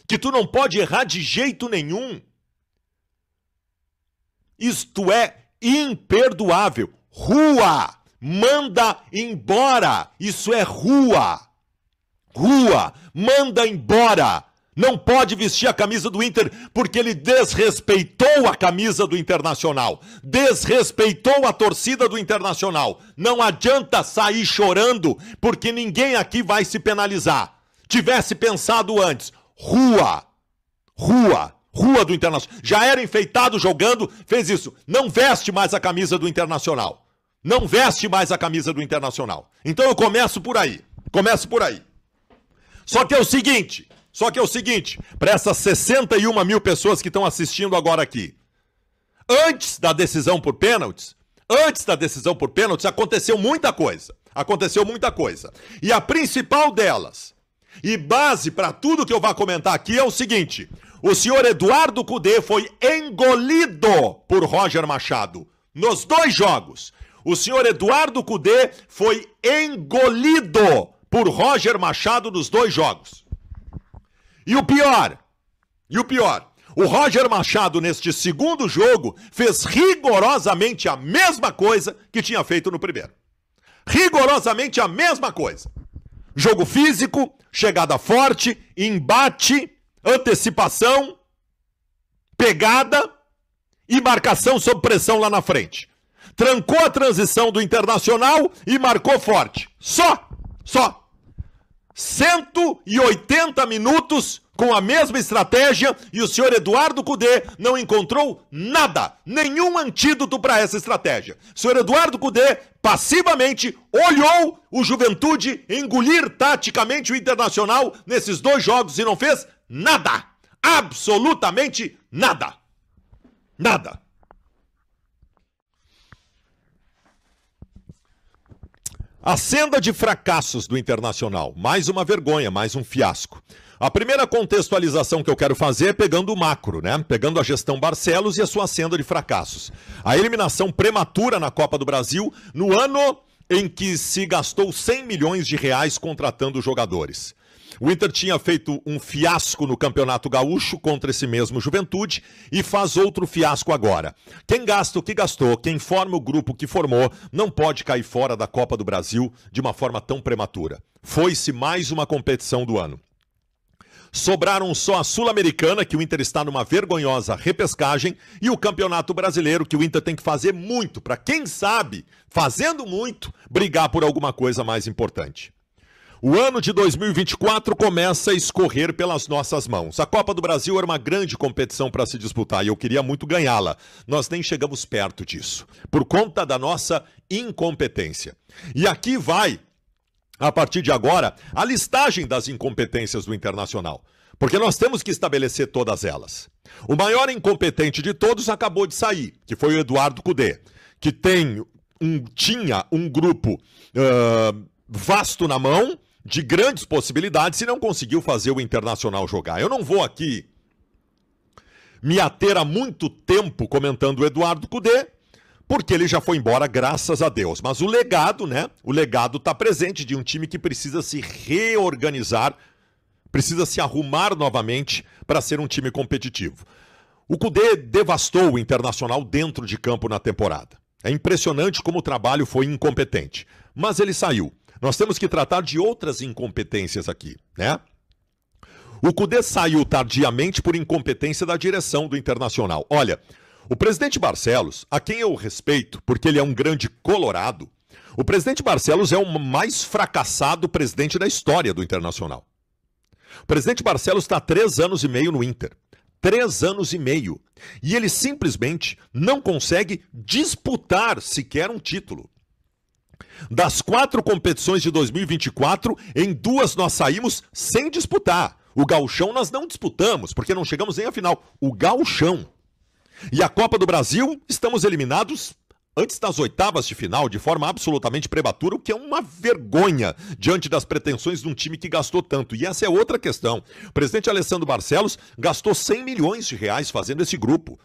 C: que tu não pode errar de jeito nenhum. Isto é imperdoável. Rua, manda embora. Isso é rua. Rua, manda embora. Não pode vestir a camisa do Inter porque ele desrespeitou a camisa do Internacional. Desrespeitou a torcida do Internacional. Não adianta sair chorando porque ninguém aqui vai se penalizar. Tivesse pensado antes. Rua do Internacional. Já era enfeitado jogando, fez isso. Não veste mais a camisa do Internacional. Não veste mais a camisa do Internacional. Então eu começo por aí. Só que é o seguinte, para essas 61 mil pessoas que estão assistindo agora aqui, antes da decisão por pênaltis, aconteceu muita coisa. E a principal delas, e base para tudo que eu vou comentar aqui, é o seguinte: o senhor Eduardo Cudê foi engolido por Roger Machado nos 2 jogos. O senhor Eduardo Cudê foi engolido por Roger Machado nos 2 jogos. E o pior, o Roger Machado neste segundo jogo fez rigorosamente a mesma coisa que tinha feito no primeiro. Rigorosamente a mesma coisa. Jogo físico, chegada forte, embate, antecipação, pegada e marcação sob pressão lá na frente. Trancou a transição do Internacional e marcou forte. Só. 180 minutos com a mesma estratégia e o senhor Eduardo Cudê não encontrou nada, nenhum antídoto para essa estratégia. O senhor Eduardo Cudê passivamente olhou o Juventude engolir taticamente o Internacional nesses 2 jogos e não fez nada. Absolutamente nada. Nada. A senda de fracassos do Internacional, mais uma vergonha, mais um fiasco. A primeira contextualização que eu quero fazer é pegando o macro, né? Pegando a gestão Barcelos e a sua senda de fracassos. A eliminação prematura na Copa do Brasil no ano em que se gastou 100 milhões de reais contratando jogadores. O Inter tinha feito um fiasco no Campeonato Gaúcho contra esse mesmo Juventude e faz outro fiasco agora. Quem gasta o que gastou, quem forma o grupo que formou, não pode cair fora da Copa do Brasil de uma forma tão prematura. Foi-se mais uma competição do ano. Sobraram só a Sul-Americana, que o Inter está numa vergonhosa repescagem, e o Campeonato Brasileiro, que o Inter tem que fazer muito, para quem sabe, fazendo muito, brigar por alguma coisa mais importante. O ano de 2024 começa a escorrer pelas nossas mãos. A Copa do Brasil era uma grande competição para se disputar e eu queria muito ganhá-la. Nós nem chegamos perto disso, por conta da nossa incompetência. E aqui vai, a partir de agora, a listagem das incompetências do Internacional, porque nós temos que estabelecer todas elas. O maior incompetente de todos acabou de sair, que foi o Eduardo Cudê, que tinha um grupo vasto na mão, de grandes possibilidades, e não conseguiu fazer o Internacional jogar. Eu não vou aqui me ater a muito tempo comentando o Eduardo Cudê, porque ele já foi embora, graças a Deus. Mas o legado, né? O legado está presente de um time que precisa se reorganizar, precisa se arrumar novamente para ser um time competitivo. O Cudê devastou o Internacional dentro de campo na temporada. É impressionante como o trabalho foi incompetente. Mas ele saiu. Nós temos que tratar de outras incompetências aqui, né? O Cudê saiu tardiamente por incompetência da direção do Internacional. Olha, o presidente Barcelos, a quem eu respeito, porque ele é um grande colorado, o presidente Barcelos é o mais fracassado presidente da história do Internacional. O presidente Barcelos está há 3 anos e meio no Inter. 3 anos e meio. E ele simplesmente não consegue disputar sequer um título. Das 4 competições de 2024, em 2 nós saímos sem disputar. O Gauchão nós não disputamos, porque não chegamos nem à final. O Gauchão. E a Copa do Brasil, estamos eliminados antes das 8ª de final, de forma absolutamente prematura, o que é uma vergonha diante das pretensões de um time que gastou tanto. E essa é outra questão. O presidente Alessandro Barcelos gastou 100 milhões de reais fazendo esse grupo,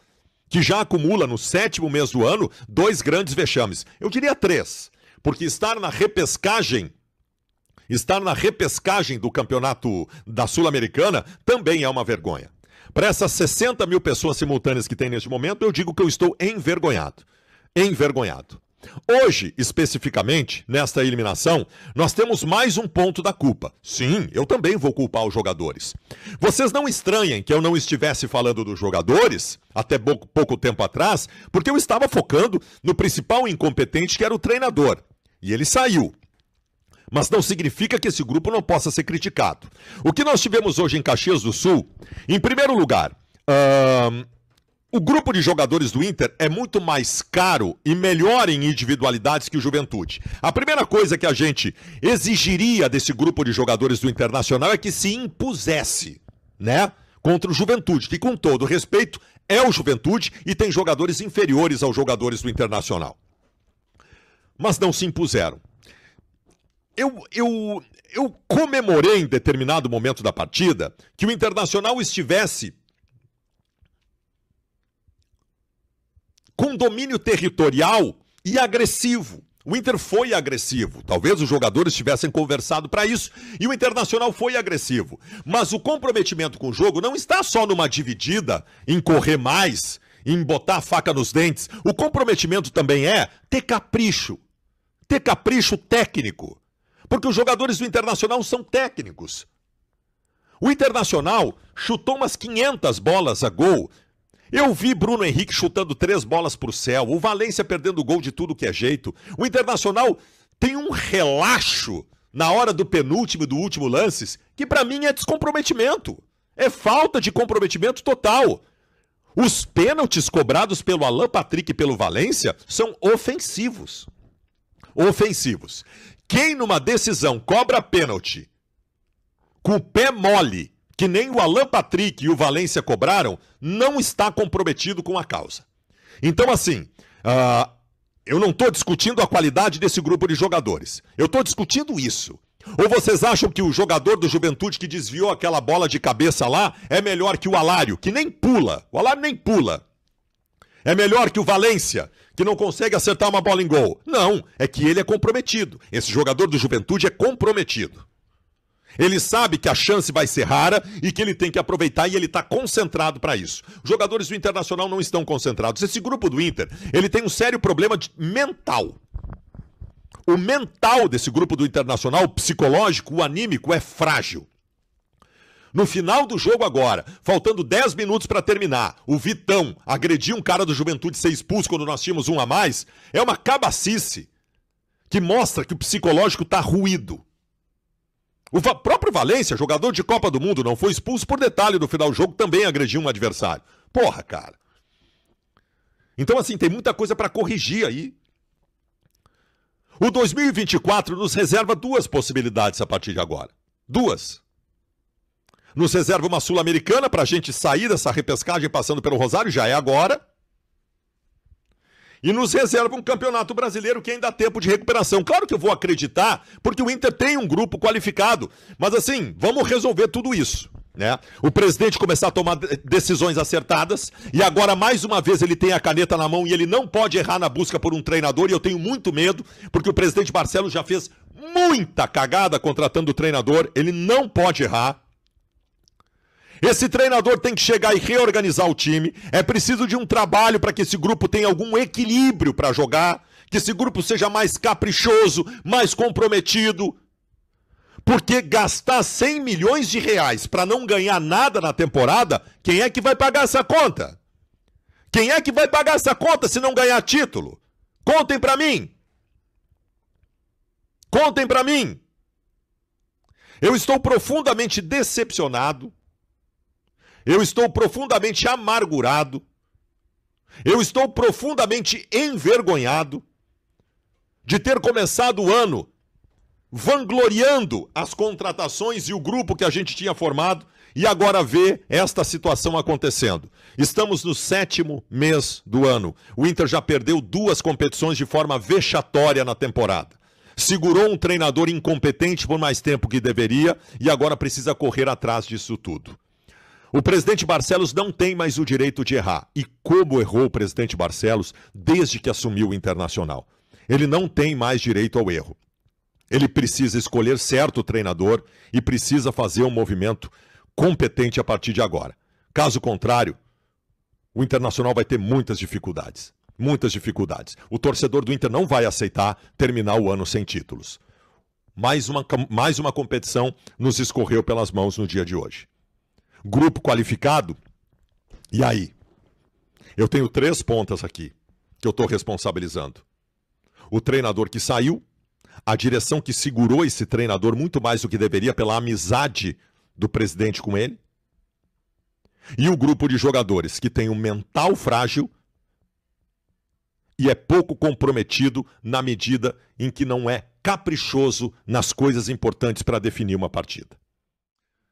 C: que já acumula no 7º mês do ano 2 grandes vexames. Eu diria 3. Porque estar na repescagem do campeonato da Sul-Americana também é uma vergonha. Para essas 60 mil pessoas simultâneas que tem neste momento, eu digo que eu estou envergonhado. Envergonhado. Hoje, especificamente, nesta eliminação, nós temos mais um ponto da culpa. Sim, eu também vou culpar os jogadores. Vocês não estranhem que eu não estivesse falando dos jogadores, até pouco tempo atrás, porque eu estava focando no principal incompetente, que era o treinador. E ele saiu. Mas não significa que esse grupo não possa ser criticado. O que nós tivemos hoje em Caxias do Sul, em primeiro lugar, o grupo de jogadores do Inter é muito mais caro e melhor em individualidades que o Juventude. A primeira coisa que a gente exigiria desse grupo de jogadores do Internacional é que se impusesse, né, contra o Juventude, que com todo respeito é o Juventude e tem jogadores inferiores aos jogadores do Internacional. Mas não se impuseram. Eu comemorei em determinado momento da partida que o Internacional estivesse com domínio territorial e agressivo. O Inter foi agressivo. Talvez os jogadores tivessem conversado para isso e o Internacional foi agressivo. Mas o comprometimento com o jogo não está só numa dividida, em correr mais, em botar a faca nos dentes. O comprometimento também é ter capricho. Ter capricho técnico. Porque os jogadores do Internacional são técnicos. O Internacional chutou umas 500 bolas a gol. Eu vi Bruno Henrique chutando 3 bolas para o céu. O Valência perdendo gol de tudo que é jeito. O Internacional tem um relaxo na hora do penúltimo e do último lances que para mim é descomprometimento. É falta de comprometimento total. Os pênaltis cobrados pelo Alan Patrick e pelo Valência são ofensivos. Ofensivos. Quem numa decisão cobra pênalti com o pé mole, que nem o Alan Patrick e o Valência cobraram, não está comprometido com a causa. Então, assim, eu não estou discutindo a qualidade desse grupo de jogadores. Eu estou discutindo isso. Ou vocês acham que o jogador do Juventude que desviou aquela bola de cabeça lá é melhor que o Alário, que nem pula? O Alário nem pula. É melhor que o Valência, que não consegue acertar uma bola em gol. Não, é que ele é comprometido. Esse jogador do Juventude é comprometido. Ele sabe que a chance vai ser rara e que ele tem que aproveitar e ele está concentrado para isso. Os jogadores do Internacional não estão concentrados. Esse grupo do Inter, ele tem um sério problema mental. O mental desse grupo do Internacional, o psicológico, o anímico, é frágil. No final do jogo agora, faltando 10 minutos para terminar, o Vitão agredir um cara do Juventude ser expulso quando nós tínhamos um a mais, é uma cabacice que mostra que o psicológico está ruído. O próprio Valência, jogador de Copa do Mundo, não foi expulso por detalhe no final do jogo, também agrediu um adversário. Porra, cara. Então, assim, tem muita coisa para corrigir aí. O 2024 nos reserva duas possibilidades a partir de agora. Duas. Nos reserva uma Sul-Americana para a gente sair dessa repescagem passando pelo Rosário, já é agora. E nos reserva um Campeonato Brasileiro que ainda há tempo de recuperação. Claro que eu vou acreditar, porque o Inter tem um grupo qualificado. Mas assim, vamos resolver tudo isso, né? O presidente começar a tomar decisões acertadas. E agora, mais uma vez, ele tem a caneta na mão e ele não pode errar na busca por um treinador. E eu tenho muito medo, porque o presidente Barcelos já fez muita cagada contratando o treinador. Ele não pode errar. Esse treinador tem que chegar e reorganizar o time. É preciso de um trabalho para que esse grupo tenha algum equilíbrio para jogar, que esse grupo seja mais caprichoso, mais comprometido. Porque gastar 100 milhões de reais para não ganhar nada na temporada, quem é que vai pagar essa conta? Quem é que vai pagar essa conta se não ganhar título? Contem para mim. Contem para mim. Eu estou profundamente decepcionado. Eu estou profundamente amargurado, eu estou profundamente envergonhado de ter começado o ano vangloriando as contratações e o grupo que a gente tinha formado e agora ver esta situação acontecendo. Estamos no 7º mês do ano. O Inter já perdeu 2 competições de forma vexatória na temporada. Segurou um treinador incompetente por mais tempo que deveria e agora precisa correr atrás disso tudo. O presidente Barcelos não tem mais o direito de errar. E como errou o presidente Barcelos desde que assumiu o Internacional? Ele não tem mais direito ao erro. Ele precisa escolher certo treinador e precisa fazer um movimento competente a partir de agora. Caso contrário, o Internacional vai ter muitas dificuldades. Muitas dificuldades. O torcedor do Inter não vai aceitar terminar o ano sem títulos. Mais uma competição nos escorreu pelas mãos no dia de hoje. Grupo qualificado, e aí? Eu tenho 3 pontas aqui que eu estou responsabilizando. O treinador que saiu, a direção que segurou esse treinador muito mais do que deveria pela amizade do presidente com ele, e o grupo de jogadores que tem um mental frágil e é pouco comprometido na medida em que não é caprichoso nas coisas importantes para definir uma partida.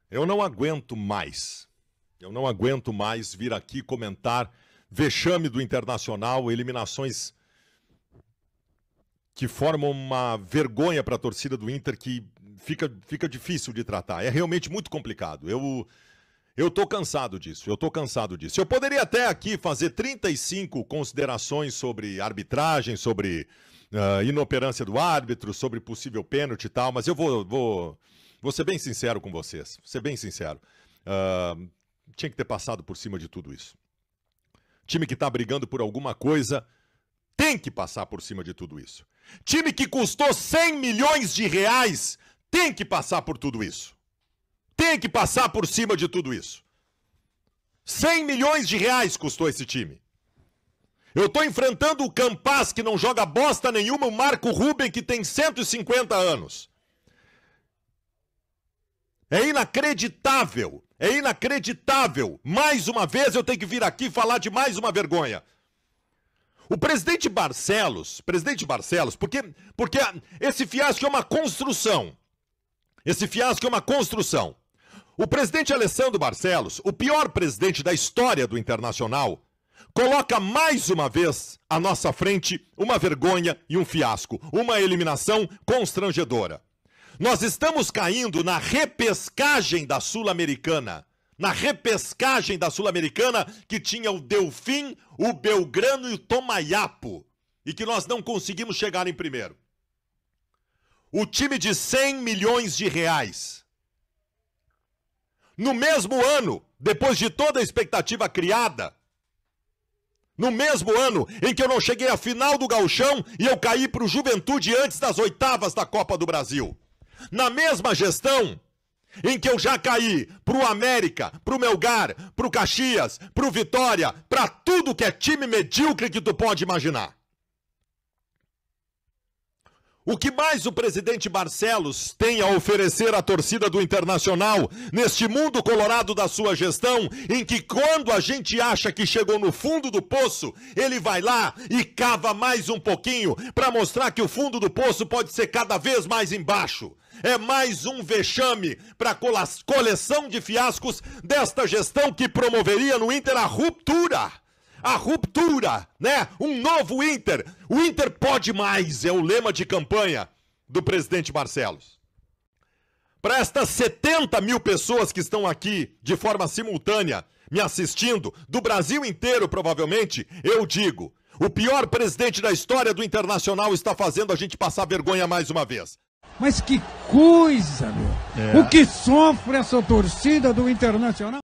C: Eu não aguento mais vir aqui comentar vexame do Internacional, eliminações que formam uma vergonha para a torcida do Inter que fica difícil de tratar. É realmente muito complicado. Eu tô cansado disso, Eu poderia até aqui fazer 35 considerações sobre arbitragem, sobre inoperância do árbitro, sobre possível pênalti e tal, mas eu vou ser bem sincero com vocês, tinha que ter passado por cima de tudo isso. Time que está brigando por alguma coisa tem que passar por cima de tudo isso. Time que custou 100 milhões de reais tem que passar por tudo isso. Tem que passar por cima de tudo isso. 100 milhões de reais custou esse time. Eu estou enfrentando o Campas, que não joga bosta nenhuma, o Marco Ruben, que tem 150 anos. É inacreditável, Mais uma vez eu tenho que vir aqui falar de mais uma vergonha. O presidente Barcelos, porque esse fiasco é uma construção. O presidente Alessandro Barcelos, o pior presidente da história do Internacional, coloca mais uma vez à nossa frente uma vergonha e um fiasco, uma eliminação constrangedora. Nós estamos caindo na repescagem da Sul-Americana. Que tinha o Delfim, o Belgrano e o Tomayapo. E que nós não conseguimos chegar em primeiro. O time de 100 milhões de reais. No mesmo ano, depois de toda a expectativa criada, no mesmo ano em que eu não cheguei à final do Gauchão e eu caí para o Juventude antes das 8ª da Copa do Brasil. Na mesma gestão
B: em que eu já caí pro América, pro Melgar, pro Caxias, pro Vitória, pra tudo que é time medíocre que tu pode imaginar. O que mais o presidente Barcelos tem a oferecer à torcida do Internacional neste mundo colorado da sua gestão, em que quando a gente acha que chegou no fundo do poço, ele vai lá e cava mais um pouquinho para mostrar que o fundo do poço pode ser cada vez mais embaixo. É mais um vexame para a coleção de fiascos desta gestão que promoveria no Inter a ruptura. A ruptura, né? Um novo Inter. O Inter pode mais, é o lema de campanha do presidente Barcelos. Para estas 70 mil pessoas que estão aqui de forma simultânea me assistindo, do Brasil inteiro provavelmente, eu digo, o pior presidente da história do Internacional está fazendo a gente passar vergonha mais uma vez.
F: Mas que coisa, meu! O que sofre essa torcida do Internacional?